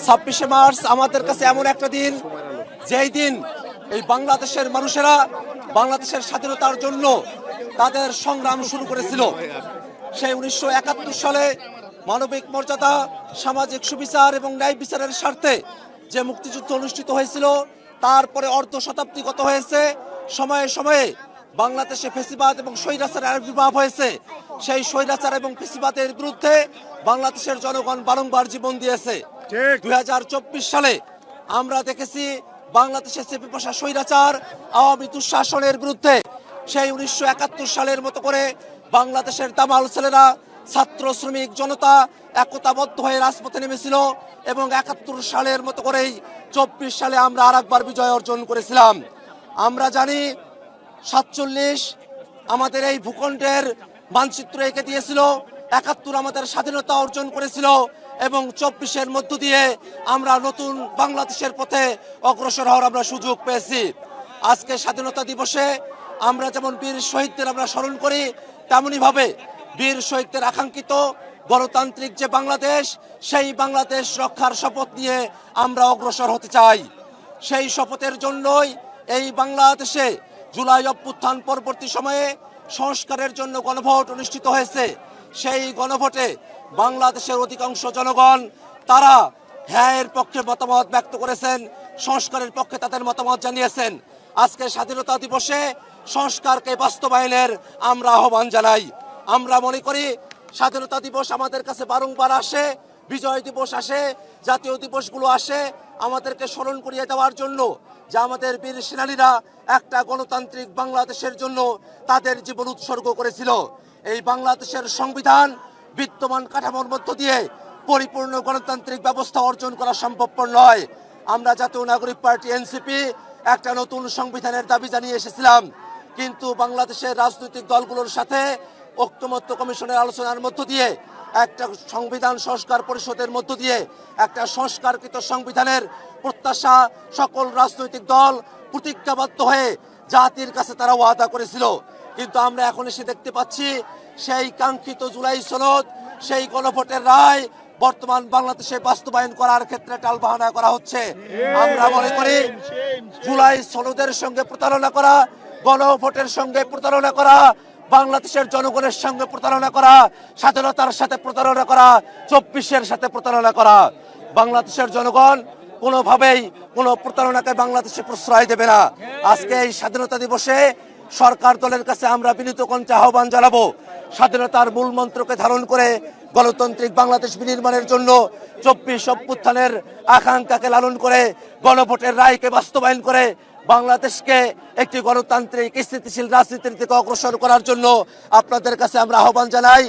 26 March আমাদের কাছে এমন একটা দিন, যেই দিন এই বাংলাদেশের মানুষেরা বাংলাদেশের স্বাধীনতার জন্য তাদের সংগ্রাম শুরু করেছিল। সেই 1971 সালে মানবিক মর্যাদা, সামাজিক সুবিচার এবং ন্যায় বিচারের স্বার্থে যে মুক্তিযুদ্ধ অনুষ্ঠিত হয়েছিল, তারপরে অর্ধ শতাব্দী গত হয়েছে। সময়ে সময়ে বাংলাদেশে ফেসিবাদ এবং স্বৈরাচারের আবির্ভাব হয়েছে। সেই স্বৈরাচার এবং ফেসিবাদের বিরুদ্ধে বাংলাদেশের জনগণ বারংবার জীবন দিয়েছে। 2024 সালে আমরা দেখেছি বাংলাদেশের চেপে বসা স্বৈরাচার আওয়ামী দুঃশাসনের বিরুদ্ধে সেই 1971 সালের মতো করে বাংলাদেশের দামাল ছেলেরা, ছাত্র শ্রমিক জনতা একতাবদ্ধ হয়ে রাজপথে নেমেছিল এবং 71 সালের মতো করেই 24 সালে আমরা আরেকবার বিজয় অর্জন করেছিলাম। আমরা জানি 47 আমাদের এই ভূখণ্ডের মানচিত্র এঁকে দিয়েছিল, 71 আমাদের স্বাধীনতা অর্জন করেছিল এবং 24-এর মধ্য দিয়ে আমরা নতুন বাংলাদেশের পথে অগ্রসর হওয়ার আমরা সুযোগ পেয়েছি। আজকে স্বাধীনতা দিবসে আমরা যেমন বীর শহীদদের আমরা স্মরণ করি, তেমনি ভাবে বীর শহীদদের আকাঙ্ক্ষিত গণতান্ত্রিক যে বাংলাদেশ, সেই বাংলাদেশ রক্ষার শপথ নিয়ে আমরা অগ্রসর হতে চাই। সেই শপথের জন্যই এই বাংলাদেশে জুলাই অভ্যুত্থান পরবর্তী সময়ে সংস্কারের জন্য গণভোট অনুষ্ঠিত হয়েছে। সেই গণভোটে বাংলাদেশের অধিকাংশ জনগণ তারা হ্যাঁ এর পক্ষে মতামত ব্যক্ত করেছেন, সংস্কারের পক্ষে তাদের মতামত জানিয়েছেন। আজকে স্বাধীনতা দিবসে সংস্কারকে বাস্তবায়নের আমরা আহ্বান জানাই। আমরা মনে করি স্বাধীনতা দিবস আমাদের কাছে বারংবার আসে, বিজয় দিবস আসে, জাতীয় দিবসগুলো আসে আমাদেরকে স্মরণ করিয়ে দেওয়ার জন্য যে আমাদের বীর সেনানীরা একটা গণতান্ত্রিক বাংলাদেশের জন্য তাদের জীবন উৎসর্গ করেছিল। এই বাংলাদেশের সংবিধান বিদ্যমান কাঠামোর মধ্য দিয়ে পরিপূর্ণ গণতান্ত্রিক ব্যবস্থা অর্জন করা সম্ভবপর নয়। আমরা জাতীয় নাগরিক পার্টি এনসিপি একটা নতুন সংবিধানের দাবি জানিয়ে এসেছিলাম, কিন্তু বাংলাদেশের রাজনৈতিক দলগুলোর সাথে ঐক্যমত্য কমিশনের আলোচনার মধ্য দিয়ে একটা সংবিধান সংস্কার পরিষদের মধ্য দিয়ে একটা সংস্কারকৃত সংবিধানের প্রত্যাশা সকল রাজনৈতিক দল প্রতিজ্ঞাবদ্ধ হয়ে জাতির কাছে তারা ওয়াদা করেছিল। কিন্তু আমরা এখন এসে দেখতে পাচ্ছি সেই কাঙ্ক্ষিত জুলাই সনদ, সেই গণভোটের রায় বর্তমান বাংলাদেশে বাস্তবায়ন করার ক্ষেত্রে টালবাহানা করা হচ্ছে। আমরা মনে করি জুলাই সনদের সঙ্গে প্রতারণা করা, গণভোটের সঙ্গে প্রতারণা করা, বাংলাদেশের জনগণের সঙ্গে প্রতারণা করা, স্বাধীনতার সাথে প্রতারণা করা, 24-এর সাথে প্রতারণা করা। বাংলাদেশের জনগণ কোনোভাবেই কোনো প্রতারণাকে বাংলাদেশে প্রশ্রয় দেবে না। আজকে এই স্বাধীনতা দিবসে সরকার দলের কাছে আমরা বিনীত কণ্ঠে আহ্বান জানাবো, স্বাধীনতার মূল মন্ত্রকে ধারণ করে গণতান্ত্রিক বাংলাদেশ বিনির্মাণের জন্য 24 অভ্যুত্থানের আকাঙ্ক্ষাকে লালন করে গণভোটের রায়কে বাস্তবায়ন করে বাংলাদেশকে একটি গণতান্ত্রিক স্থিতিশীল রাজনীতির দিকে অগ্রসর করার জন্য আপনাদের কাছে আমরা আহ্বান জানাই।